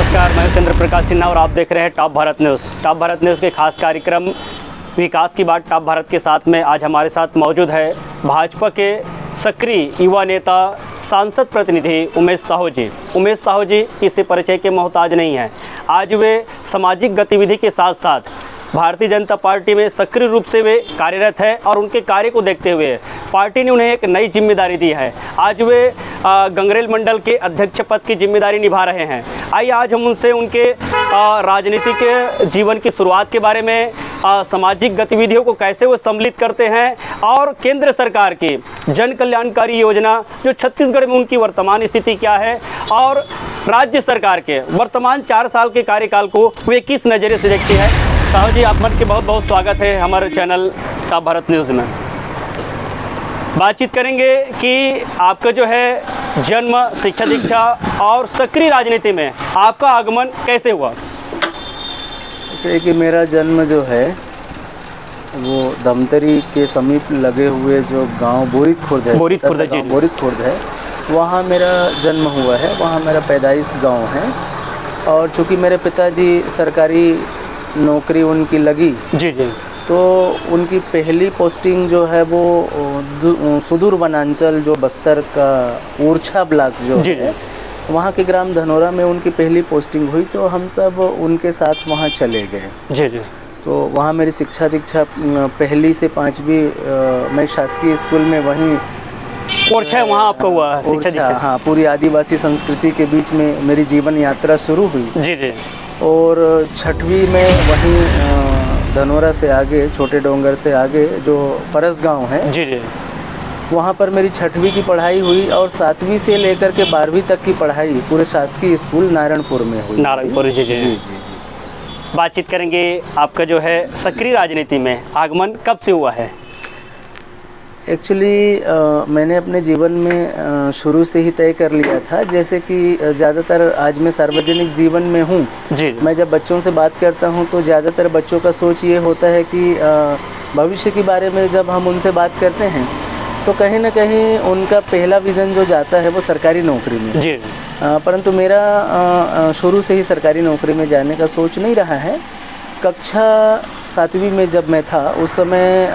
नमस्कार, मैं चंद्र प्रकाश सिन्हा और आप देख रहे हैं top Bharat news. Top Bharat news के खास कार्यक्रम विकास की बात टॉप भारत के साथ में आज हमारे साथ मौजूद है भाजपा के सक्रिय युवा नेता सांसद प्रतिनिधि उमेश साहू जी। उमेश साहू जी किसी परिचय के मोहताज नहीं हैं। आज वे सामाजिक गतिविधि के साथ साथ भारतीय जनता पार्टी में सक्रिय रूप से वे कार्यरत है और उनके कार्य को देखते हुए पार्टी ने उन्हें एक नई जिम्मेदारी दी है। आज वे गंगरेल मंडल के अध्यक्ष पद की जिम्मेदारी निभा रहे हैं। आइए आज हम उनसे उनके राजनीतिक जीवन की शुरुआत के बारे में, सामाजिक गतिविधियों को कैसे वो सम्मिलित करते हैं और केंद्र सरकार की जन कल्याणकारी योजना जो छत्तीसगढ़ में उनकी वर्तमान स्थिति क्या है और राज्य सरकार के वर्तमान 4 साल के कार्यकाल को वे किस नज़रिए से देखते हैं। साहू जी, आप मन के बहुत बहुत स्वागत है हमारे चैनल टॉप भारत न्यूज़ में। बातचीत करेंगे कि आपका जो है जन्म, शिक्षा दीक्षा और सक्रिय राजनीति में आपका आगमन कैसे हुआ। जैसे कि मेरा जन्म जो है वो दमतरी के समीप लगे हुए जो गांव बोरित खुर्द है, बोरित खुर्द है, वहाँ मेरा जन्म हुआ है। वहाँ मेरा पैदाइश गांव है। और चूँकि मेरे पिताजी सरकारी नौकरी उनकी लगी जी, तो उनकी पहली पोस्टिंग जो है वो सुदूर वनांचल जो बस्तर का ओरछा ब्लॉक जो है वहाँ के ग्राम धनोरा में उनकी पहली पोस्टिंग हुई। तो हम सब उनके साथ वहाँ चले गए। जी। तो वहाँ मेरी शिक्षा दीक्षा पहली से 5वीं मैं शासकीय स्कूल में वहीं ओरछा वहाँ आपका हुआ शिक्षा दीक्षा। हाँ, पूरी आदिवासी संस्कृति के बीच में मेरी जीवन यात्रा शुरू हुई। जी। और 6वीं में वहीं धनोरा से आगे, छोटे डोंगर से आगे जो फरस गांव है जी, वहाँ पर मेरी 6वीं की पढ़ाई हुई। और 7वीं से लेकर के 12वीं तक की पढ़ाई पूरे शासकीय स्कूल नारायणपुर में हुई। नारायणपुर जी। बातचीत करेंगे आपका जो है सक्रिय राजनीति में आगमन कब से हुआ है। एक्चुअली मैंने अपने जीवन में शुरू से ही तय कर लिया था। जैसे कि ज़्यादातर आज मैं सार्वजनिक जीवन में हूँ जी। मैं जब बच्चों से बात करता हूँ तो ज़्यादातर बच्चों का सोच ये होता है कि भविष्य के बारे में जब हम उनसे बात करते हैं तो कहीं ना कहीं उनका पहला विज़न जो जाता है वो सरकारी नौकरी में जी। परंतु मेरा शुरू से ही सरकारी नौकरी में जाने का सोच नहीं रहा है। कक्षा 7वीं में जब मैं था उस समय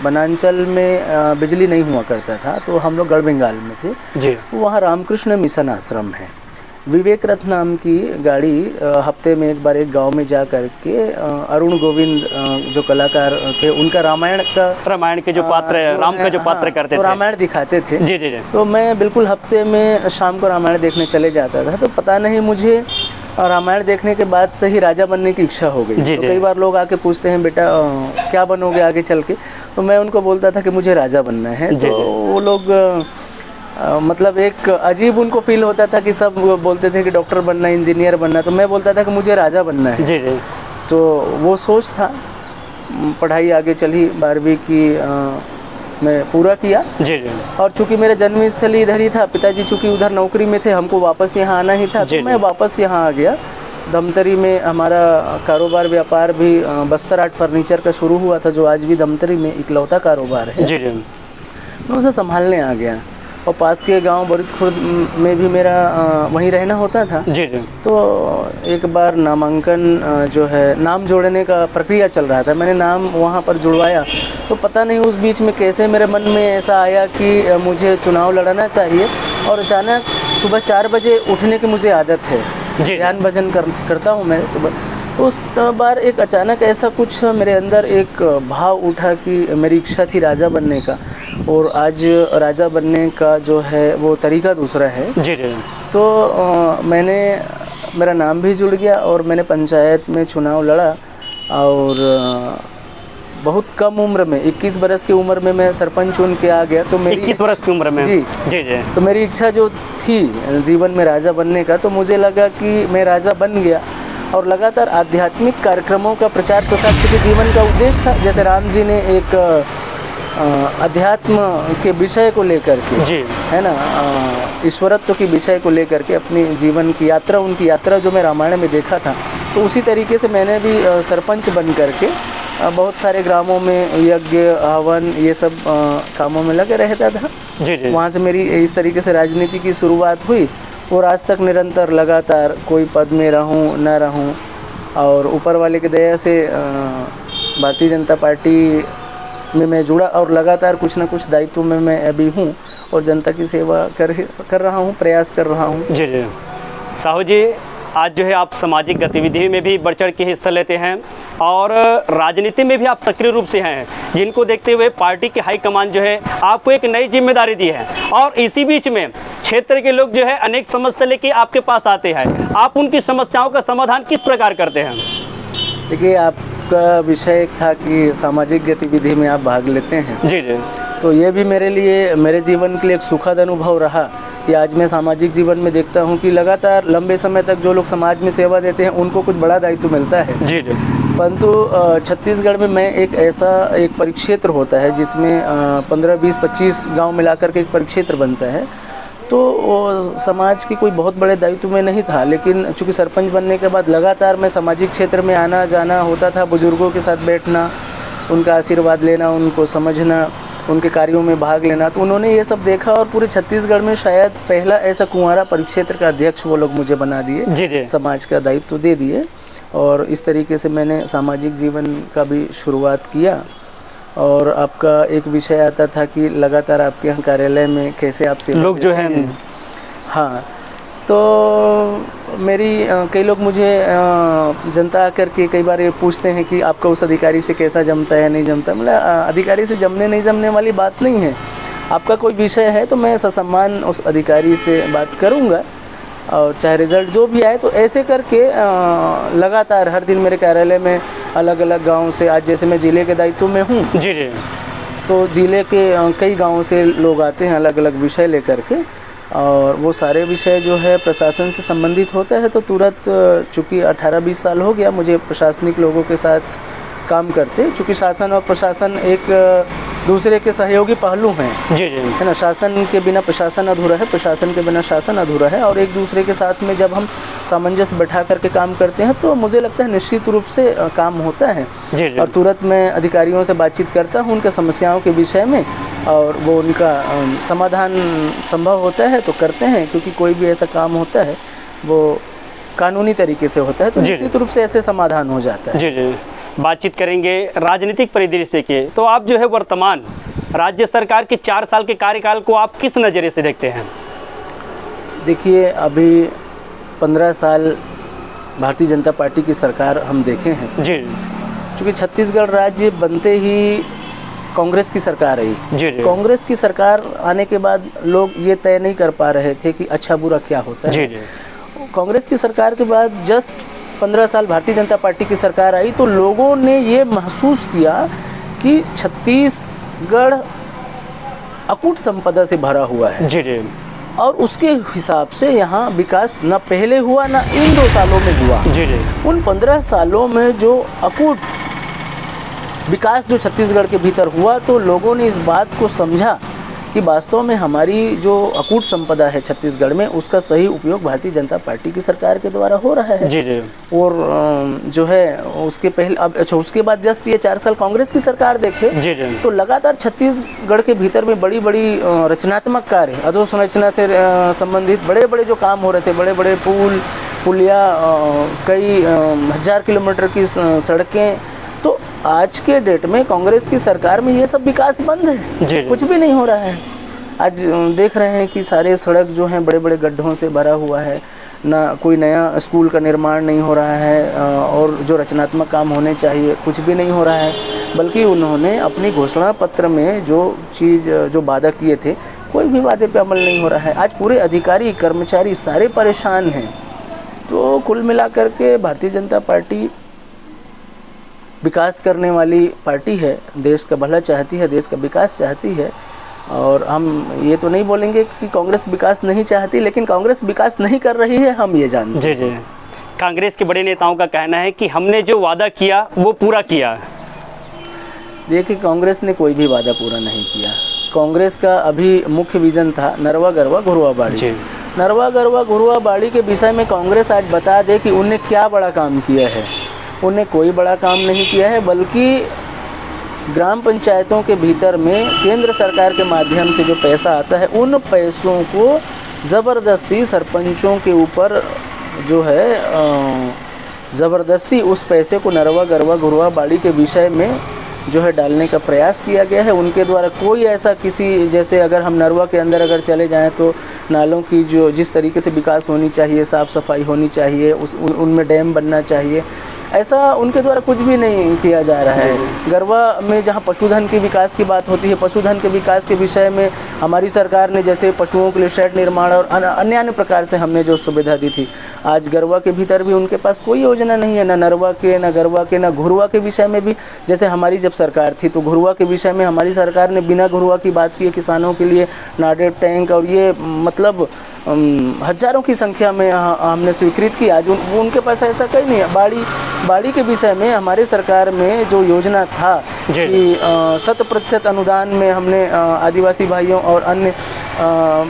बनांचल में बिजली नहीं हुआ करता था, तो हम लोग गढ़ बंगाल में थे जी। वहाँ रामकृष्ण मिशन आश्रम है। विवेक रथ नाम की गाड़ी हफ्ते में एक बार एक गांव में जा कर के अरुण गोविंद जो कलाकार थे उनका रामायण के जो पात्र राम का जो पात्र करते थे रामायण दिखाते थे जी। तो मैं बिल्कुल हफ्ते में शाम को रामायण देखने चले जाता था। तो पता नहीं मुझे रामायण देखने के बाद से ही राजा बनने की इच्छा हो गई। तो कई बार लोग आके पूछते हैं बेटा क्या बनोगे आगे चल के, तो मैं उनको बोलता था कि मुझे राजा बनना है। तो वो लोग मतलब एक अजीब उनको फील होता था कि सब बोलते थे कि डॉक्टर बनना, इंजीनियर बनना, तो मैं बोलता था कि मुझे राजा बनना है जी। तो वो सोच था। पढ़ाई आगे चली, 12वीं की मैं पूरा किया जी। और चूंकि मेरा जन्मस्थल इधर ही था, पिताजी चूंकि उधर नौकरी में थे, हमको वापस यहाँ आना ही था, तो मैं वापस यहाँ आ गया। दमतरी में हमारा कारोबार व्यापार भी बस्तर आर्ट फर्नीचर का शुरू हुआ था, जो आज भी दमतरी में इकलौता कारोबार है जी। मैं उसे संभालने आ गया। और पास के गांव बोरित खुर्द में भी मेरा वहीं रहना होता था जी। तो एक बार नामांकन जो है नाम जोड़ने का प्रक्रिया चल रहा था, मैंने नाम वहाँ पर जुड़वाया। तो पता नहीं उस बीच में कैसे मेरे मन में ऐसा आया कि मुझे चुनाव लड़ना चाहिए। और अचानक सुबह 4 बजे उठने की मुझे आदत है, ध्यान भजन करता हूँ मैं सुबह। तो उस बार एक अचानक ऐसा कुछ मेरे अंदर एक भाव उठा कि मेरी इच्छा थी राजा बनने का, और आज राजा बनने का जो है वो तरीका दूसरा है जी। तो मेरा नाम भी जुड़ गया और मैंने पंचायत में चुनाव लड़ा। और बहुत कम उम्र में 21 बरस की उम्र में मैं सरपंच चुन के आ गया। तो मेरी 21 बरस की उम्र में जी। तो मेरी इच्छा जो थी जीवन में राजा बनने का, तो मुझे लगा कि मैं राजा बन गया। और लगातार आध्यात्मिक कार्यक्रमों का प्रचार प्रसार, चूँकि जीवन का उद्देश्य था, जैसे राम जी ने एक अध्यात्म के विषय को लेकर के जी है ना, ईश्वरत्व की विषय को लेकर के अपनी जीवन की यात्रा, उनकी यात्रा जो मैं रामायण में देखा था, तो उसी तरीके से मैंने भी सरपंच बन करके बहुत सारे ग्रामों में यज्ञ हवन ये सब कामों में लगे रहता था जी। वहाँ से मेरी इस तरीके से राजनीति की शुरुआत हुई। और आज तक निरंतर लगातार कोई पद में रहूं न रहूं, और ऊपर वाले की दया से भारतीय जनता पार्टी में मैं जुड़ा और लगातार कुछ न कुछ दायित्व में मैं अभी हूँ और जनता की सेवा कर रहा हूँ, प्रयास कर रहा हूँ। जी जी साहू जी, आज जो है आप सामाजिक गतिविधि में भी बढ़ चढ़ के हिस्सा लेते हैं और राजनीति में भी आप सक्रिय रूप से हैं, जिनको देखते हुए पार्टी के हाईकमान जो है आपको एक नई जिम्मेदारी दी है। और इसी बीच में क्षेत्र के लोग जो है अनेक समस्या लेके आपके पास आते हैं, आप उनकी समस्याओं का समाधान किस प्रकार करते हैं? देखिए, आपका विषय एक था कि सामाजिक गतिविधि में आप भाग लेते हैं। जी जी। तो ये भी मेरे लिए, मेरे जीवन के लिए एक सुखद अनुभव रहा कि आज मैं सामाजिक जीवन में देखता हूँ कि लगातार लंबे समय तक जो लोग समाज में सेवा देते हैं उनको कुछ बड़ा दायित्व मिलता है। जी जी। परंतु छत्तीसगढ़ में मैं एक परिक्षेत्र होता है जिसमें 15, 20, 25 गांव मिलाकर के एक परिक्षेत्र बनता है। तो समाज की कोई बहुत बड़े दायित्व में नहीं था, लेकिन चूँकि सरपंच बनने के बाद लगातार मैं सामाजिक क्षेत्र में आना जाना होता था, बुजुर्गों के साथ बैठना, उनका आशीर्वाद लेना, उनको समझना, उनके कार्यों में भाग लेना। तो उन्होंने ये सब देखा और पूरे छत्तीसगढ़ में शायद पहला ऐसा कुंवारा परिक्षेत्र का अध्यक्ष वो लोग मुझे बना दिए, समाज का दायित्व दे दिए। और इस तरीके से मैंने सामाजिक जीवन का भी शुरुआत किया। और आपका एक विषय आता था कि लगातार आपके यहाँ कार्यालय में कैसे आपसे लोग जो हैं, हाँ, तो मेरी कई लोग मुझे जनता आकर के कई बार ये पूछते हैं कि आपका उस अधिकारी से कैसा जमता है, नहीं जमता। मतलब अधिकारी से जमने नहीं जमने वाली बात नहीं है। आपका कोई विषय है तो मैं ससम्मान उस अधिकारी से बात करूँगा, और चाहे रिज़ल्ट जो भी आए। तो ऐसे करके लगातार हर दिन मेरे कार्यालय में अलग अलग गाँव से, आज जैसे मैं ज़िले के दायित्व में हूँ, जी जी, तो ज़िले के कई गाँव से लोग आते हैं अलग अलग विषय लेकर के, और वो सारे विषय जो है प्रशासन से संबंधित होता है। तो तुरंत, चूँकि 18-20 साल हो गया मुझे प्रशासनिक लोगों के साथ काम करते, चूँकि शासन और प्रशासन एक दूसरे के सहयोगी पहलू हैं। जी जी, है ना। शासन के बिना प्रशासन अधूरा है, प्रशासन के बिना शासन अधूरा है। और एक दूसरे के साथ में जब हम सामंजस्य बैठा करके काम करते हैं तो मुझे लगता है निश्चित रूप से काम होता है। जी जी। और तुरंत मैं अधिकारियों से बातचीत करता हूँ उनके समस्याओं के विषय में, और वो उनका समाधान संभव होता है तो करते हैं, क्योंकि कोई भी ऐसा काम होता है वो कानूनी तरीके से होता है, तो निश्चित रूप से ऐसे समाधान हो जाता है। जी जी। बातचीत करेंगे राजनीतिक परिदृश्य के। तो आप जो है वर्तमान राज्य सरकार के 4 साल के कार्यकाल को आप किस नज़रिए से देखते हैं? देखिए, अभी 15 साल भारतीय जनता पार्टी की सरकार हम देखे हैं जी, क्योंकि छत्तीसगढ़ राज्य बनते ही कांग्रेस की सरकार आई। जी। कांग्रेस की सरकार आने के बाद लोग ये तय नहीं कर पा रहे थे कि अच्छा बुरा क्या होता है। जी। कांग्रेस की सरकार के बाद जस्ट 15 साल भारतीय जनता पार्टी की सरकार आई तो लोगों ने ये महसूस किया कि छत्तीसगढ़ अकूट संपदा से भरा हुआ है। जी जी। और उसके हिसाब से यहाँ विकास न पहले हुआ न इन 2 सालों में हुआ। जी जी। उन 15 सालों में जो अकूट विकास जो छत्तीसगढ़ के भीतर हुआ, तो लोगों ने इस बात को समझा कि वास्तव में हमारी जो अकूट संपदा है छत्तीसगढ़ में, उसका सही उपयोग भारतीय जनता पार्टी की सरकार के द्वारा हो रहा है। जी जी। और जो है उसके पहले, अब अच्छा उसके बाद जस्ट ये 4 साल कांग्रेस की सरकार देखे, जी जी, तो लगातार छत्तीसगढ़ के भीतर में बड़ी बड़ी रचनात्मक कार्य, अधोसंरचना से संबंधित बड़े बड़े जो काम हो रहे थे, बड़े बड़े पुलिया, कई 1000 किलोमीटर की सड़कें, तो आज के डेट में कांग्रेस की सरकार में ये सब विकास बंद है। जी। कुछ भी नहीं हो रहा है। आज देख रहे हैं कि सारे सड़क जो हैं बड़े बड़े गड्ढों से भरा हुआ है, ना कोई नया स्कूल का निर्माण नहीं हो रहा है, और जो रचनात्मक काम होने चाहिए कुछ भी नहीं हो रहा है। बल्कि उन्होंने अपनी घोषणा पत्र में जो चीज़ जो वादा किए थे, कोई भी वादे पे अमल नहीं हो रहा है। आज पूरे अधिकारी कर्मचारी सारे परेशान हैं। तो कुल मिलाकर के भारतीय जनता पार्टी विकास करने वाली पार्टी है, देश का भला चाहती है, देश का विकास चाहती है। और हम ये तो नहीं बोलेंगे कि कांग्रेस विकास नहीं चाहती, लेकिन कांग्रेस विकास नहीं कर रही है, हम ये जानते हैं। जी जी। कांग्रेस के बड़े नेताओं का कहना है कि हमने जो वादा किया वो पूरा किया। देखिए, कांग्रेस ने कोई भी वादा पूरा नहीं किया। कांग्रेस का अभी मुख्य विज़न था नरवा गरवा घुरवा बाड़ी। नरवा गरवा घुरवा बाड़ी के विषय में कांग्रेस आज बता दे कि उन्हें क्या बड़ा काम किया है। उन्हें कोई बड़ा काम नहीं किया है, बल्कि ग्राम पंचायतों के भीतर में केंद्र सरकार के माध्यम से जो पैसा आता है, उन पैसों को ज़बरदस्ती सरपंचों के ऊपर जो है ज़बरदस्ती उस पैसे को नरवा गरवा घुरवा बाड़ी के विषय में जो है डालने का प्रयास किया गया है। उनके द्वारा कोई ऐसा किसी, जैसे अगर हम नरवा के अंदर अगर चले जाएं तो नालों की जो जिस तरीके से विकास होनी चाहिए, साफ़ सफाई होनी चाहिए, उनमें डैम बनना चाहिए, ऐसा उनके द्वारा कुछ भी नहीं किया जा रहा है। गरवा में जहां पशुधन के विकास की बात होती है, पशुधन के विकास के विषय में हमारी सरकार ने जैसे पशुओं के लिए शेड निर्माण और अन्य अन्य प्रकार से हमने जो सुविधा दी थी, आज गरवा के भीतर भी उनके पास कोई योजना नहीं है, ना नरवा के, ना गरवा के, ना घुरवा के विषय में भी। जैसे हमारी जब सरकार थी तो घुरवा के विषय में हमारी सरकार ने बिना घुरवा की बात की है, किसानों के लिए नाडेप टैंक और ये मतलब हजारों की संख्या में हमने स्वीकृत की। आज उनके पास ऐसा कहीं नहीं है। बाड़ी के विषय में हमारे सरकार में जो योजना था कि 100% अनुदान में हमने आदिवासी भाइयों और अन्य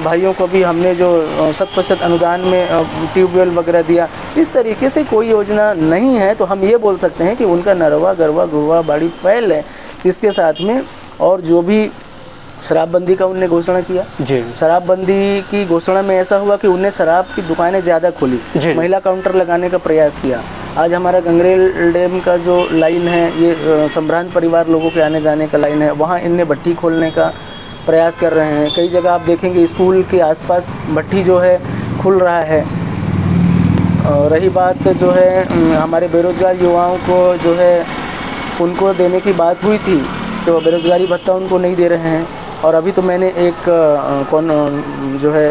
भाइयों को भी हमने जो 100% अनुदान में ट्यूबवेल वगैरह दिया, इस तरीके से कोई योजना नहीं है। तो हम ये बोल सकते हैं कि उनका नरवा गरवा घुरवा बाड़ी फैल है। इसके साथ में और जो भी शराबबंदी का उनने घोषणा किया जी, शराबबंदी की घोषणा में ऐसा हुआ कि उनने शराब की दुकानें ज़्यादा खोली, महिला काउंटर लगाने का प्रयास किया। आज हमारा गंगरेल डैम का जो लाइन है, ये संभ्रांत परिवार लोगों के आने जाने का लाइन है, वहाँ इनने भट्टी खोलने का प्रयास कर रहे हैं। कई जगह आप देखेंगे स्कूल के आसपास भट्टी जो है खुल रहा है। और रही बात जो है हमारे बेरोजगार युवाओं को जो है उनको देने की बात हुई थी, तो बेरोजगारी भत्ता उनको नहीं दे रहे हैं। और अभी तो मैंने एक जो है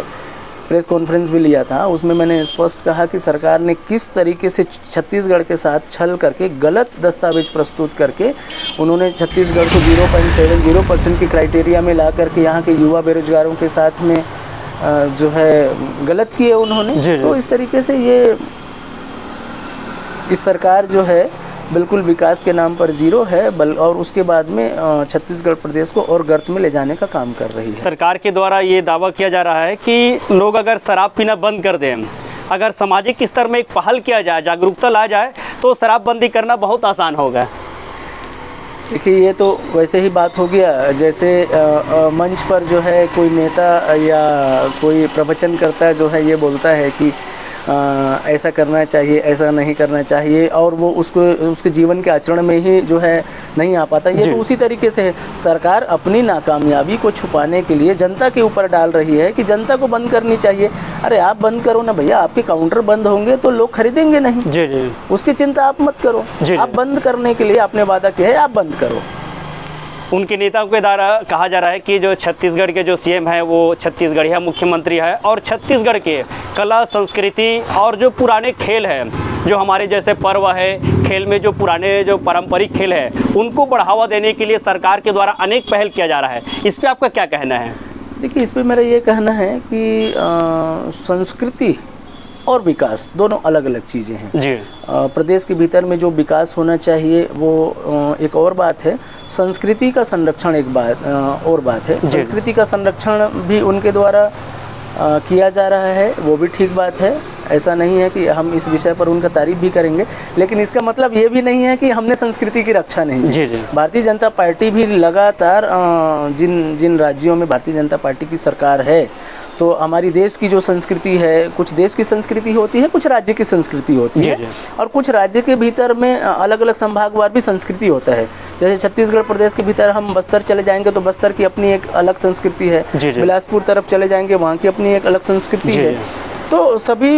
प्रेस कॉन्फ्रेंस भी लिया था, उसमें मैंने स्पष्ट कहा कि सरकार ने किस तरीके से छत्तीसगढ़ के साथ छल करके गलत दस्तावेज प्रस्तुत करके उन्होंने छत्तीसगढ़ को 0.70% की क्राइटेरिया में ला करके यहाँ के युवा बेरोजगारों के साथ में जो है गलत किए उन्होंने। तो इस तरीके से ये इस सरकार जो है बिल्कुल विकास के नाम पर जीरो है, और उसके बाद में छत्तीसगढ़ प्रदेश को और गर्त में ले जाने का काम कर रही है। सरकार के द्वारा ये दावा किया जा रहा है कि लोग अगर शराब पीना बंद कर दें, अगर सामाजिक स्तर में एक पहल किया जाए, जागरूकता ला जाए, तो शराबबंदी करना बहुत आसान होगा। देखिए, ये तो वैसे ही बात हो गया जैसे मंच पर जो है कोई नेता या कोई प्रवचन करता जो है ये बोलता है कि ऐसा करना चाहिए, ऐसा नहीं करना चाहिए, और वो उसके जीवन के आचरण में ही जो है नहीं आ पाता। ये तो उसी तरीके से है। सरकार अपनी नाकामयाबी को छुपाने के लिए जनता के ऊपर डाल रही है कि जनता को बंद करनी चाहिए। अरे आप बंद करो ना भैया, आपके काउंटर बंद होंगे तो लोग खरीदेंगे नहीं। जी। उसकी चिंता आप मत करो। आप बंद करने के लिए आपने वादा किया है, आप बंद करो। उनके नेताओं के द्वारा कहा जा रहा है कि जो छत्तीसगढ़ के जो सीएम है वो छत्तीसगढ़िया मुख्यमंत्री है, और छत्तीसगढ़ के कला संस्कृति और जो पुराने खेल है, जो हमारे जैसे पर्व है, खेल में जो पुराने जो पारंपरिक खेल है, उनको बढ़ावा देने के लिए सरकार के द्वारा अनेक पहल किया जा रहा है। इस पर आपका क्या कहना है? देखिए, इस पर मेरा ये कहना है कि संस्कृति और विकास दोनों अलग अलग चीज़ें हैं जी। प्रदेश के भीतर में जो विकास होना चाहिए वो एक और बात है, संस्कृति का संरक्षण एक बात और बात है। संस्कृति का संरक्षण भी उनके द्वारा किया जा रहा है, वो भी ठीक बात है। ऐसा नहीं है कि हम इस विषय पर उनका तारीफ भी करेंगे, लेकिन इसका मतलब ये भी नहीं है कि हमने संस्कृति की रक्षा नहीं की। भारतीय जनता पार्टी भी लगातार जिन राज्यों में भारतीय जनता पार्टी की सरकार है, तो हमारी देश की जो संस्कृति है, कुछ देश की संस्कृति होती है, कुछ राज्य की संस्कृति होती है, और कुछ राज्य के भीतर में अलग अलग संभागवार भी संस्कृति होता है। जैसे छत्तीसगढ़ प्रदेश के भीतर हम बस्तर चले जाएंगे तो बस्तर की अपनी एक अलग संस्कृति है, बिलासपुर तरफ चले जाएंगे वहाँ की अपनी एक अलग संस्कृति है। तो सभी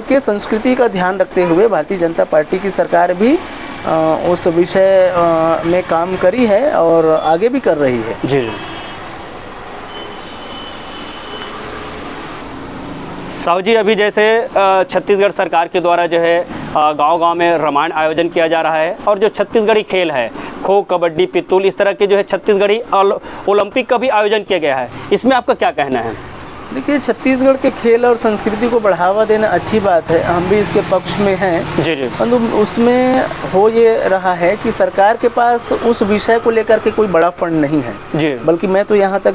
के संस्कृति का ध्यान रखते हुए भारतीय जनता पार्टी की सरकार भी उस विषय में काम करी है और आगे भी कर रही है। जी साहू जी, अभी जैसे छत्तीसगढ़ सरकार के द्वारा जो है गांव-गांव में रामायण आयोजन किया जा रहा है, और जो छत्तीसगढ़ी खेल है, खो, कबड्डी, पित्तुल, इस तरह के जो है छत्तीसगढ़ी ओलंपिक का भी आयोजन किया गया है। इसमें आपका क्या कहना है? देखिए, छत्तीसगढ़ के खेल और संस्कृति को बढ़ावा देना अच्छी बात है, हम भी इसके पक्ष में हैं। जी। परंतु उसमें हो ये रहा है कि सरकार के पास उस विषय को लेकर के कोई बड़ा फंड नहीं है जी। बल्कि मैं तो यहाँ तक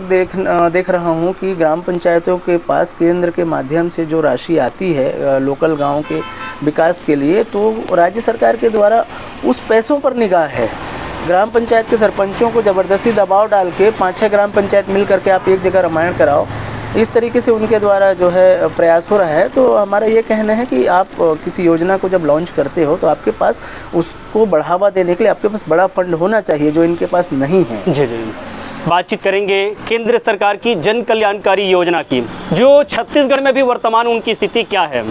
देख रहा हूँ कि ग्राम पंचायतों के पास केंद्र के माध्यम से जो राशि आती है लोकल गाँव के विकास के लिए, तो राज्य सरकार के द्वारा उस पैसों पर निगाह है। ग्राम पंचायत के सरपंचों को ज़बरदस्ती दबाव डाल के 5-6 ग्राम पंचायत मिल करके आप एक जगह रामायण कराओ, इस तरीके से उनके द्वारा जो है प्रयास हो रहा है। तो हमारा ये कहना है कि आप किसी योजना को जब लॉन्च करते हो तो आपके पास उसको बढ़ावा देने के लिए आपके पास बड़ा फंड होना चाहिए, जो इनके पास नहीं है। जी जी। बातचीत करेंगे केंद्र सरकार की जन कल्याणकारी योजना की, जो छत्तीसगढ़ में भी वर्तमान उनकी स्थिति क्या है?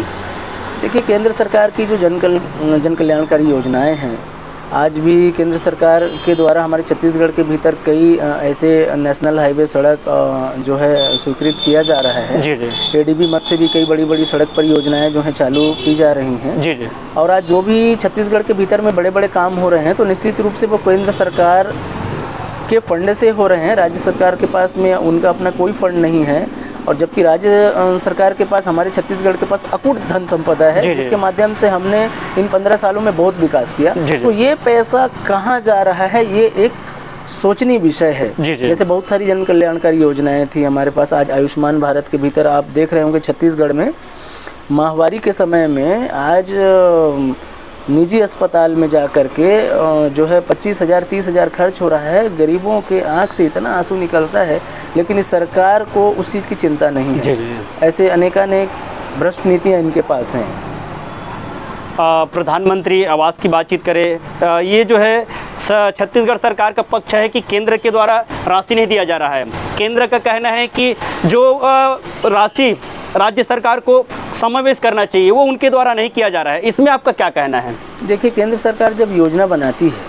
देखिए, केंद्र सरकार की जो जन कल्याणकारी योजनाएं हैं, आज भी केंद्र सरकार के द्वारा हमारे छत्तीसगढ़ के भीतर कई ऐसे नेशनल हाईवे सड़क जो है स्वीकृत किया जा रहा है। जी जी। एडीबी मद से भी कई बड़ी बड़ी सड़क परियोजनाएं जो हैं चालू की जा रही हैं। जी जी। और आज जो भी छत्तीसगढ़ के भीतर में बड़े बड़े काम हो रहे हैं तो निश्चित रूप से वो केंद्र सरकार के फंड से हो रहे हैं। राज्य सरकार के पास में उनका अपना कोई फंड नहीं है, और जबकि राज्य सरकार के पास, हमारे छत्तीसगढ़ के पास अकूट धन संपदा है, जिसके माध्यम से हमने इन 15 सालों में बहुत विकास किया। तो ये पैसा कहाँ जा रहा है, ये एक सोचनीय विषय है। जैसे बहुत सारी जन कल्याणकारी योजनाएं थी हमारे पास। आज आयुष्मान भारत के भीतर आप देख रहे होंगे छत्तीसगढ़ में माहवारी के समय में आज निजी अस्पताल में जा कर के जो है 25,000 30,000 खर्च हो रहा है। गरीबों के आंख से इतना आंसू निकलता है, लेकिन इस सरकार को उस चीज़ की चिंता नहीं है। ऐसे अनेकानेक भ्रष्ट नीतियाँ इनके पास हैं। प्रधानमंत्री आवास की बातचीत करें, ये जो है छत्तीसगढ़ सरकार का पक्ष है कि केंद्र के द्वारा राशि नहीं दिया जा रहा है। केंद्र का कहना है कि जो राशि राज्य सरकार को समावेश करना चाहिए वो उनके द्वारा नहीं किया जा रहा है। इसमें आपका क्या कहना है? देखिए, केंद्र सरकार जब योजना बनाती है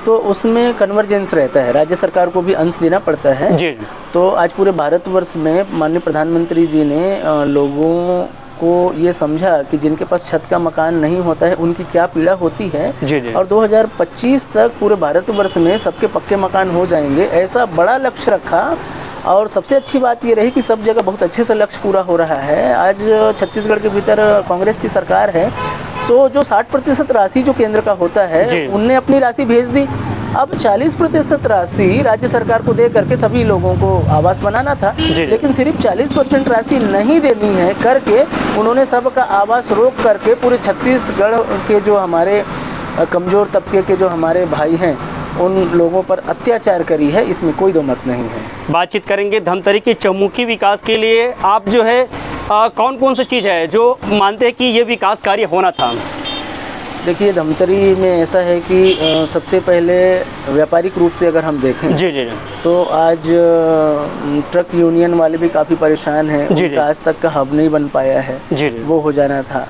तो उसमें कन्वर्जेंस रहता है, राज्य सरकार को भी अंश देना पड़ता है। जी। तो आज पूरे भारतवर्ष में माननीय प्रधानमंत्री जी ने लोगों को ये समझा कि जिनके पास छत का मकान नहीं होता है उनकी क्या पीड़ा होती है। जी। और 2025 तक पूरे भारतवर्ष में सबके पक्के मकान हो जाएंगे, ऐसा बड़ा लक्ष्य रखा। और सबसे अच्छी बात ये रही कि सब जगह बहुत अच्छे से लक्ष्य पूरा हो रहा है। आज छत्तीसगढ़ के भीतर कांग्रेस की सरकार है, तो जो 60% राशि जो केंद्र का होता है उनने अपनी राशि भेज दी। अब 40% राशि राज्य सरकार को दे करके सभी लोगों को आवास बनाना था, लेकिन सिर्फ 40% राशि नहीं देनी है करके उन्होंने सबका आवास रोक करके पूरे छत्तीसगढ़ के जो हमारे कमज़ोर तबके के जो हमारे भाई हैं उन लोगों पर अत्याचार करी है। इसमें कोई दो मत नहीं है। बातचीत करेंगे धमतरी के चौमुखी विकास के लिए। आप जो है कौन कौन सी चीज़ है जो मानते हैं कि ये विकास कार्य होना था? देखिए, धमतरी में ऐसा है कि सबसे पहले व्यापारिक रूप से अगर हम देखें तो आज ट्रक यूनियन वाले भी काफ़ी परेशान हैं। उनका आज तक का हब नहीं बन पाया है, वो हो जाना था।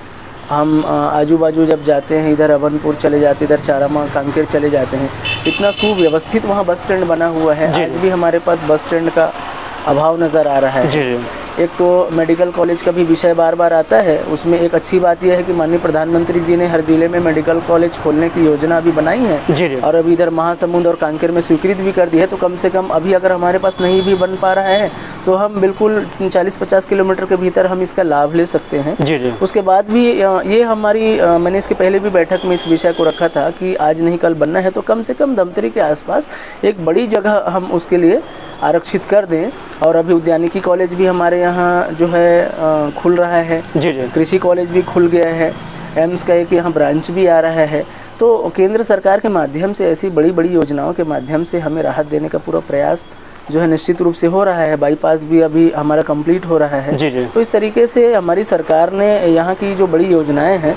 हम आजू बाजू जब जाते हैं, इधर अभनपुर चले जाते, इधर चारामा कांकेर चले जाते हैं, इतना सुव्यवस्थित वहाँ बस स्टैंड बना हुआ है। आज भी हमारे पास बस स्टैंड का अभाव नज़र आ रहा है। एक तो मेडिकल कॉलेज का भी विषय बार बार आता है। उसमें एक अच्छी बात यह है कि माननीय प्रधानमंत्री जी ने हर ज़िले में मेडिकल कॉलेज खोलने की योजना अभी बनाई है, और अभी इधर महासमुंद और कांकेर में स्वीकृत भी कर दी है। तो कम से कम अभी अगर हमारे पास नहीं भी बन पा रहा है तो हम बिल्कुल 40-50 किलोमीटर के भीतर हम इसका लाभ ले सकते हैं। उसके बाद भी ये हमारी मैंने इसके पहले भी बैठक में इस विषय को रखा था कि आज नहीं कल बनना है तो कम से कम धमतरी के आसपास एक बड़ी जगह हम उसके लिए आरक्षित कर दें। और अभी उद्यानिकी कॉलेज भी हमारे यहाँ जो है खुल रहा है। कृषि कॉलेज भी खुल गया है। एम्स का एक यहाँ ब्रांच भी आ रहा है। तो केंद्र सरकार के माध्यम से ऐसी बड़ी बड़ी योजनाओं के माध्यम से हमें राहत देने का पूरा प्रयास जो है निश्चित रूप से हो रहा है। बाईपास भी अभी हमारा कंप्लीट हो रहा है। तो इस तरीके से हमारी सरकार ने यहाँ की जो बड़ी योजनाएं हैं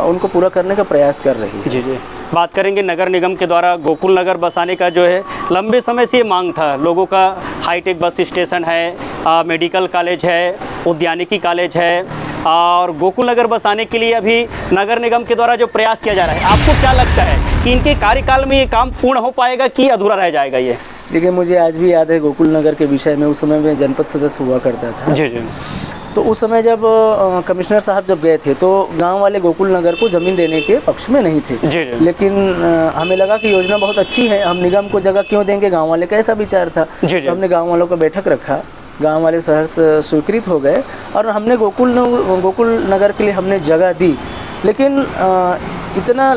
उनको पूरा करने का प्रयास कर रही है। बात करेंगे नगर निगम के द्वारा गोकुल नगर बसाने का, जो है लंबे समय से ये मांग था लोगों का। हाईटेक बस स्टेशन है, मेडिकल कॉलेज है, उद्यानिकी कॉलेज है, और गोकुल नगर बसाने के लिए अभी नगर निगम के द्वारा जो प्रयास किया जा रहा है, आपको क्या लगता है कि इनके कार्यकाल में ये काम पूर्ण हो पाएगा कि अधूरा रह जाएगा? ये देखिए, मुझे आज भी याद है गोकुल नगर के विषय में, उस समय मैं जनपद सदस्य हुआ करता था। तो उस समय जब कमिश्नर साहब जब गए थे तो गांव वाले गोकुल नगर को ज़मीन देने के पक्ष में नहीं थे। लेकिन हमें लगा कि योजना बहुत अच्छी है, हम निगम को जगह क्यों देंगे, गांव वाले का ऐसा विचार था। तो हमने गांव वालों का बैठक रखा, गांव वाले सहर्ष स्वीकृत हो गए और हमने गोकुल नगर के लिए हमने जगह दी। लेकिन इतना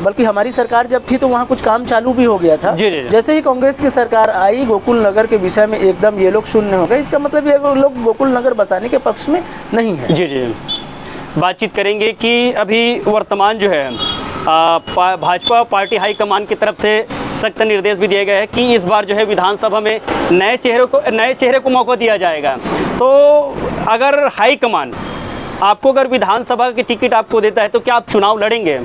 बल्कि हमारी सरकार जब थी तो वहाँ कुछ काम चालू भी हो गया था। जैसे ही कांग्रेस की सरकार आई, गोकुल नगर के विषय में एकदम ये लोग शून्य हो गए। इसका मतलब ये लोग गोकुल नगर बसाने के पक्ष में नहीं है। बातचीत करेंगे कि अभी वर्तमान जो है भाजपा पार्टी हाईकमान की तरफ से सख्त निर्देश भी दिए गए हैं कि इस बार जो है विधानसभा में नए चेहरे को मौका दिया जाएगा। तो अगर हाईकमान आपको अगर विधानसभा की टिकट आपको देता है तो क्या आप चुनाव लड़ेंगे?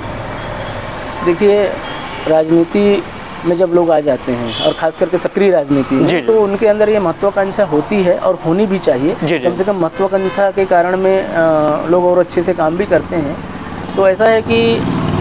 देखिए, राजनीति में जब लोग आ जाते हैं और खास करके सक्रिय राजनीति में, तो उनके अंदर ये महत्वाकांक्षा होती है और होनी भी चाहिए। कम से कम महत्वाकांक्षा के कारण में लोग और अच्छे से काम भी करते हैं। तो ऐसा है कि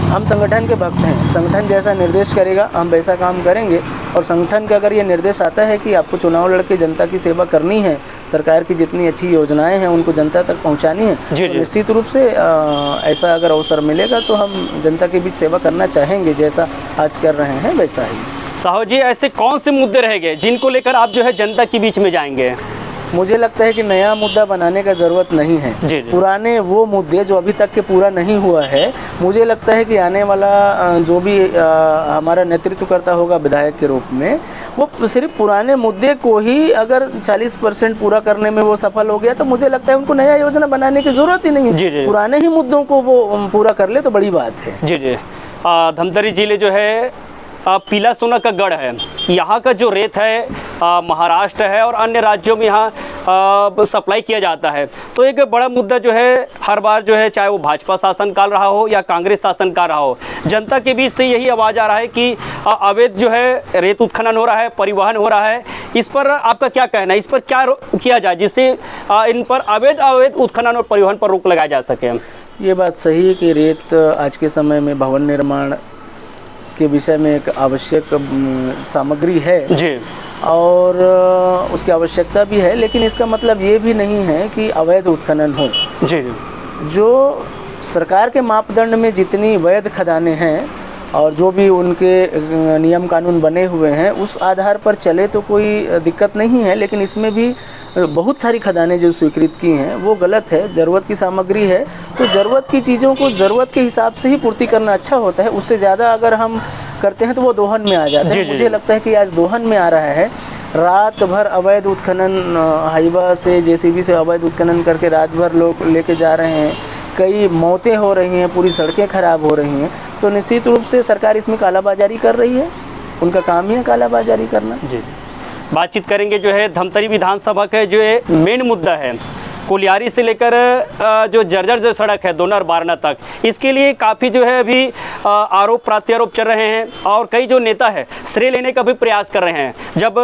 हम संगठन के भक्त हैं, संगठन जैसा निर्देश करेगा हम वैसा काम करेंगे। और संगठन का अगर ये निर्देश आता है कि आपको चुनाव लड़के जनता की सेवा करनी है, सरकार की जितनी अच्छी योजनाएं हैं उनको जनता तक पहुंचानी है, तो निश्चित रूप से ऐसा अगर अवसर मिलेगा तो हम जनता के बीच सेवा करना चाहेंगे, जैसा आज कर रहे हैं वैसा ही। साहू जी, ऐसे कौन से मुद्दे रह गए जिनको लेकर आप जो है जनता के बीच में जाएंगे? मुझे लगता है कि नया मुद्दा बनाने का ज़रूरत नहीं है। पुराने वो मुद्दे जो अभी तक के पूरा नहीं हुआ है, मुझे लगता है कि आने वाला जो भी हमारा नेतृत्व करता होगा विधायक के रूप में, वो सिर्फ पुराने मुद्दे को ही अगर 40% पूरा करने में वो सफल हो गया तो मुझे लगता है उनको नया योजना बनाने की ज़रूरत ही नहीं है। पुराने ही मुद्दों को वो पूरा कर ले तो बड़ी बात है। जी। धमतरी जिले जो है पीला सोना का गढ़ है। यहाँ का जो रेत है महाराष्ट्र है और अन्य राज्यों में यहाँ सप्लाई किया जाता है। तो एक बड़ा मुद्दा जो है हर बार जो है, चाहे वो भाजपा शासनकाल रहा हो या कांग्रेस शासनकाल रहा हो, जनता के बीच से यही आवाज़ आ रहा है कि अवैध जो है रेत उत्खनन हो रहा है, परिवहन हो रहा है। इस पर आपका क्या कहना है? इस पर क्या किया जाए जिससे इन पर अवैध उत्खनन और परिवहन पर रोक लगाया जा सके? ये बात सही है कि रेत आज के समय में भवन निर्माण के विषय में एक आवश्यक सामग्री है जी, और उसकी आवश्यकता भी है, लेकिन इसका मतलब ये भी नहीं है कि अवैध उत्खनन हो। जी। जो सरकार के मापदंड में जितनी वैध खदानें हैं और जो भी उनके नियम कानून बने हुए हैं उस आधार पर चले तो कोई दिक्कत नहीं है, लेकिन इसमें भी बहुत सारी खदानें जो स्वीकृत की हैं वो गलत है। ज़रूरत की सामग्री है तो ज़रूरत की चीज़ों को ज़रूरत के हिसाब से ही पूर्ति करना अच्छा होता है। उससे ज़्यादा अगर हम करते हैं तो वो दोहन में आ जाता है। मुझे लगता है कि आज दोहन में आ रहा है। रात भर अवैध उत्खनन, हाईवा से जेसीबी से अवैध उत्खनन करके रात भर लोग लेके जा रहे हैं, कई मौतें हो रही हैं, पूरी सड़कें खराब हो रही हैं। तो निश्चित रूप से सरकार इसमें कालाबाजारी कर रही है, उनका काम ही है कालाबाजारी करना। जी, बातचीत करेंगे जो है धमतरी विधानसभा का जो मेन मुद्दा है कोलियारी से लेकर जो जर्जर जो सड़क है दोनर बारना तक, इसके लिए काफ़ी जो है अभी आरोप प्रत्यारोप चल रहे हैं और कई जो नेता है श्रेय लेने का भी प्रयास कर रहे हैं। जब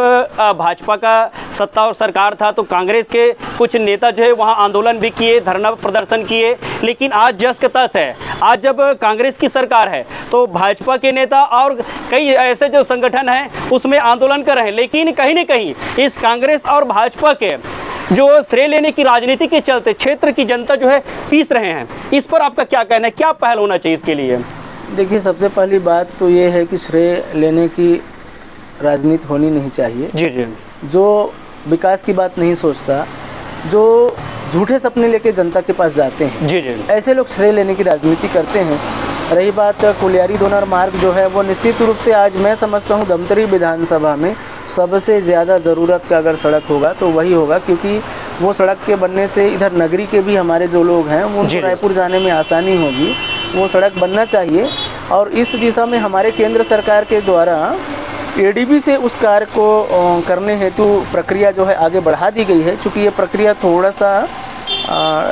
भाजपा का सत्ता और सरकार था तो कांग्रेस के कुछ नेता जो है वहाँ आंदोलन भी किए, धरना प्रदर्शन किए, लेकिन आज जस का तस है। आज जब कांग्रेस की सरकार है तो भाजपा के नेता और कई ऐसे जो संगठन हैं उसमें आंदोलन कर रहे हैं, लेकिन कहीं ना कहीं इस कांग्रेस और भाजपा के जो श्रेय लेने की राजनीति के चलते क्षेत्र की जनता जो है पीस रहे हैं। इस पर आपका क्या कहना है, क्या पहल होना चाहिए इसके लिए? देखिए, सबसे पहली बात तो ये है कि श्रेय लेने की राजनीति होनी नहीं चाहिए। जी। जो विकास की बात नहीं सोचता, जो झूठे सपने लेके जनता के पास जाते हैं, जी, ऐसे लोग श्रेय लेने की राजनीति करते हैं। रही बात कोलियारी दोनर मार्ग जो है वो निश्चित रूप से आज मैं समझता हूँ धमतरी विधानसभा में सबसे ज़्यादा ज़रूरत का अगर सड़क होगा तो वही होगा, क्योंकि वो सड़क के बनने से इधर नगरी के भी हमारे जो लोग हैं उनको रायपुर जाने में आसानी होगी। वो सड़क बनना चाहिए और इस दिशा में हमारे केंद्र सरकार के द्वारा एडीबी से उस कार्य को करने हेतु प्रक्रिया जो है आगे बढ़ा दी गई है। चूँकि ये प्रक्रिया थोड़ा सा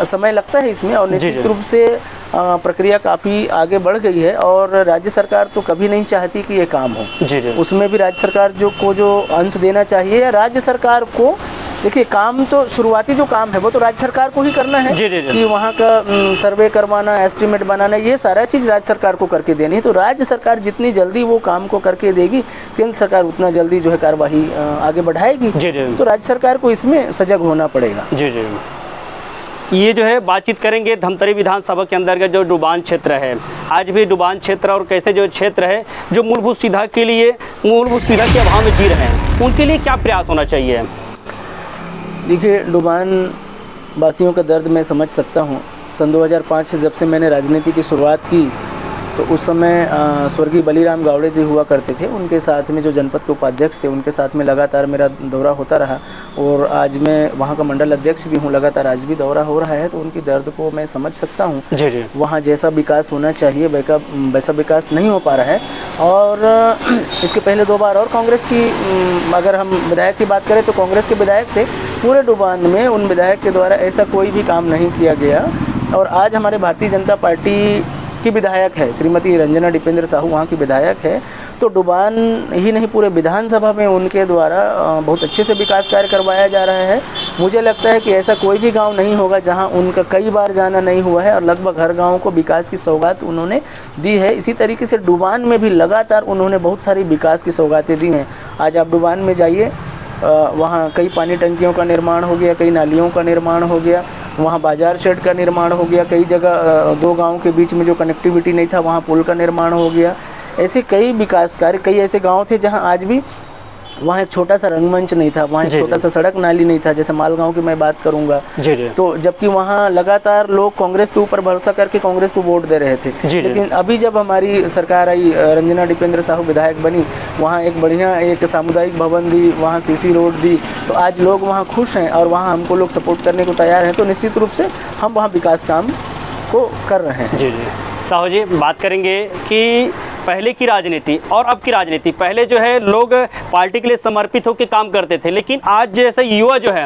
समय लगता है इसमें और निश्चित रूप से प्रक्रिया काफ़ी आगे बढ़ गई है और राज्य सरकार तो कभी नहीं चाहती कि ये काम हो। उसमें भी राज्य सरकार जो अंश देना चाहिए या राज्य सरकार को, देखिए काम तो शुरुआती जो काम है वो तो राज्य सरकार को ही करना है कि वहाँ का सर्वे करवाना, एस्टीमेट बनाना, ये सारा चीज़ राज्य सरकार को करके देनी है। तो राज्य सरकार जितनी जल्दी वो काम को करके देगी, केंद्र सरकार उतना जल्दी जो है कार्यवाही आगे बढ़ाएगी। तो राज्य सरकार को इसमें सजग होना पड़ेगा। ये जो है बातचीत करेंगे धमतरी विधानसभा के अंतर्गत जो डुबान क्षेत्र है, आज भी डुबान क्षेत्र और कैसे जो क्षेत्र है जो मूलभूत सुविधा के अभाव में जी रहे हैं, उनके लिए क्या प्रयास होना चाहिए? देखिए, डुबान वासियों का दर्द मैं समझ सकता हूँ। सन 2005 से जब से मैंने राजनीति की शुरुआत की तो उस समय स्वर्गीय बलीराम गावड़े जी हुआ करते थे, उनके साथ में जो जनपद के उपाध्यक्ष थे उनके साथ में लगातार मेरा दौरा होता रहा और आज मैं वहाँ का मंडल अध्यक्ष भी हूँ, लगातार आज भी दौरा हो रहा है। तो उनकी दर्द को मैं समझ सकता हूँ। वहाँ जैसा विकास होना चाहिए वैसा विकास नहीं हो पा रहा है। और इसके पहले 2 बार और कांग्रेस की अगर हम विधायक की बात करें तो कांग्रेस के विधायक थे, पूरे डुबान में उन विधायक के द्वारा ऐसा कोई भी काम नहीं किया गया। और आज हमारे भारतीय जनता पार्टी की विधायक है श्रीमती रंजना दीपेंद्र साहू, वहाँ की विधायक है। तो डुबान ही नहीं पूरे विधानसभा में उनके द्वारा बहुत अच्छे से विकास कार्य करवाया जा रहा है। मुझे लगता है कि ऐसा कोई भी गांव नहीं होगा जहां उनका कई बार जाना नहीं हुआ है और लगभग हर गांव को विकास की सौगात उन्होंने दी है। इसी तरीके से डुबान में भी लगातार उन्होंने बहुत सारी विकास की सौगातें दी हैं। आज आप डुबान में जाइए, वहाँ कई पानी टंकियों का निर्माण हो गया, कई नालियों का निर्माण हो गया, वहाँ बाजार शेड का निर्माण हो गया, कई जगह 2 गांव के बीच में जो कनेक्टिविटी नहीं था वहाँ पुल का निर्माण हो गया। ऐसे कई विकास कार्य, कई ऐसे गांव थे जहां आज भी वहाँ एक छोटा सा रंगमंच नहीं था, वहाँ एक छोटा सा सड़क नाली नहीं था, जैसे मालगांव की मैं बात करूँगा। तो जबकि वहाँ लगातार लोग कांग्रेस के ऊपर भरोसा करके कांग्रेस को वोट दे रहे थे। लेकिन अभी जब हमारी सरकार आई, रंजना दीपेंद्र साहू विधायक बनी, वहाँ एक बढ़िया एक सामुदायिक भवन दी, वहाँ सीसी रोड दी, तो आज लोग वहाँ खुश हैं और वहाँ हमको लोग सपोर्ट करने को तैयार हैं। तो निश्चित रूप से हम वहाँ विकास काम को कर रहे हैं। साहू जी, बात करेंगे कि पहले की राजनीति और अब की राजनीति। पहले जो है लोग पार्टी के लिए समर्पित होकर काम करते थे, लेकिन आज जैसे युवा जो है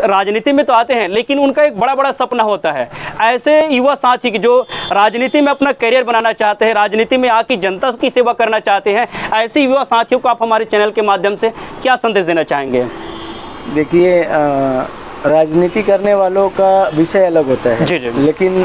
राजनीति में तो आते हैं लेकिन उनका एक बड़ा बड़ा सपना होता है। ऐसे युवा साथी जो राजनीति में अपना करियर बनाना चाहते हैं, राजनीति में आके जनता की सेवा करना चाहते हैं, ऐसे युवा साथियों को आप हमारे चैनल के माध्यम से क्या संदेश देना चाहेंगे? देखिए, राजनीति करने वालों का विषय अलग होता है। लेकिन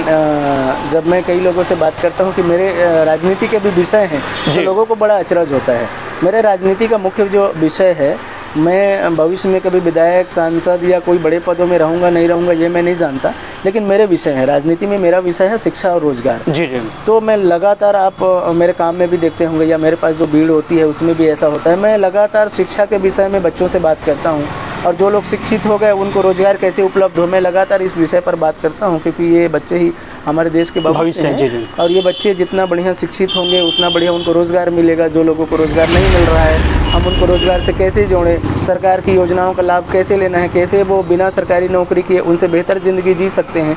जब मैं कई लोगों से बात करता हूं कि मेरे राजनीति के भी विषय हैं तो लोगों को बड़ा अचरज होता है। मेरे राजनीति का मुख्य जो विषय है, मैं भविष्य में कभी विधायक, सांसद या कोई बड़े पदों में रहूँगा नहीं रहूँगा ये मैं नहीं जानता, लेकिन मेरे विषय है, राजनीति में मेरा विषय है शिक्षा और रोजगार। तो मैं लगातार, आप मेरे काम में भी देखते होंगे या मेरे पास जो भीड़ होती है उसमें भी ऐसा होता है, मैं लगातार शिक्षा के विषय में बच्चों से बात करता हूँ और जो लोग शिक्षित हो गए उनको रोजगार कैसे उपलब्ध हो, मैं लगातार इस विषय पर बात करता हूँ। क्योंकि ये बच्चे ही हमारे देश के भविष्य हैं और ये बच्चे जितना बढ़िया शिक्षित होंगे उतना बढ़िया उनको रोज़गार मिलेगा। जो लोगों को रोज़गार नहीं मिल रहा है हम उनको रोज़गार से कैसे जोड़ें, सरकार की योजनाओं का लाभ कैसे लेना है, कैसे वो बिना सरकारी नौकरी किए उनसे बेहतर ज़िंदगी जी सकते हैं,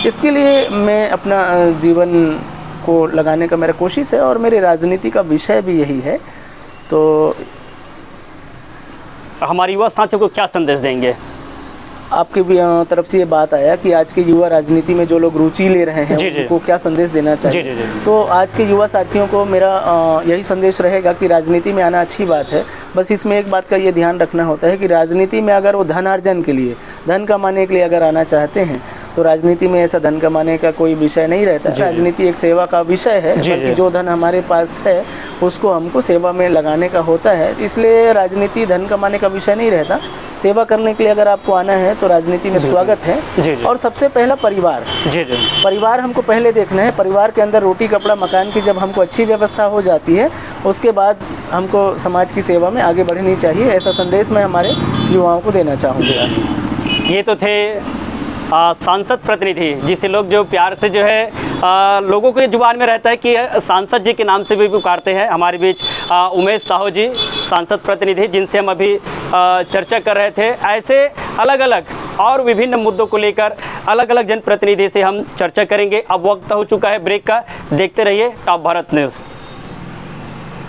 इसके लिए मैं अपना जीवन को लगाने का मेरा कोशिश है और मेरी राजनीति का विषय भी यही है। तो हमारे युवा साथियों को क्या संदेश देंगे? आपके भी तरफ से ये बात आया कि आज के युवा राजनीति में जो लोग रुचि ले रहे हैं उनको क्या संदेश देना चाहिए। तो आज के युवा साथियों को मेरा यही संदेश रहेगा कि राजनीति में आना अच्छी बात है, बस इसमें एक बात का ये ध्यान रखना होता है कि राजनीति में अगर वो धनार्जन के लिए, धन कमाने के लिए अगर आना चाहते हैं तो राजनीति में ऐसा धन कमाने का कोई विषय नहीं रहता। राजनीति एक सेवा का विषय है, बल्कि जो धन हमारे पास है उसको हमको सेवा में लगाने का होता है। इसलिए राजनीति धन कमाने का विषय नहीं रहता। सेवा करने के लिए अगर आपको आना है तो राजनीति में स्वागत है। और सबसे पहला परिवार, परिवार हमको पहले देखना है। परिवार के अंदर रोटी कपड़ा मकान की जब हमको अच्छी व्यवस्था हो जाती है उसके बाद हमको समाज की सेवा में आगे बढ़नी चाहिए। ऐसा संदेश मैं हमारे युवाओं को देना चाहूँगा। ये तो थे सांसद प्रतिनिधि, जिसे लोग जो प्यार से जो है लोगों के जुबान में रहता है कि सांसद जी के नाम से भी पुकारते हैं। हमारे बीच उमेश साहू जी, सांसद प्रतिनिधि, जिनसे हम अभी चर्चा कर रहे थे। ऐसे अलग अलग और विभिन्न मुद्दों को लेकर अलग अलग जनप्रतिनिधि से हम चर्चा करेंगे। अब वक्त हो चुका है ब्रेक का। देखते रहिए टॉप भारत न्यूज़।